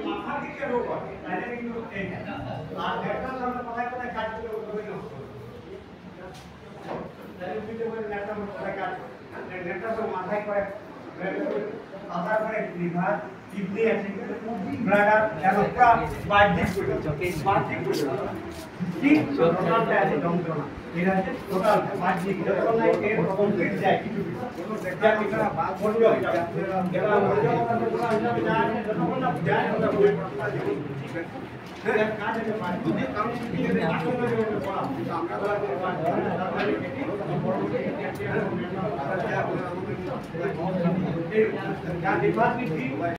মাথা দিকে রোগ হয় তাহলে কিন্তু আর একটা আমরা কোথায় কোথায় কাজ করে হইল তাহলে বুঝতে পারেন একটা কোথায় কাজ নেটটা তো মাথায় করে মাথা করে লিভার কিডনি আছে ব্লাডার এবং পুরো বাহ্যিক কি টোটালটা আছে যন্ত্রণা এটা হচ্ছে টোটাল বাহ্যিক যন্ত্রণা এর কমপ্লিট যায় কিছু যা কিনা বন্ধ হয়ে যাবে যেটা বন্ধ হবে পুরো হিসাবে যায় যতক্ষণ না যায় ওটা বলে ঠিক আছে হ্যাঁ কাজ আছে যদি কারণ কি এর আসলে পড়া আমরা বলা যে তাহলে কি পরবর্তী যা ডিপার্টমেন্ট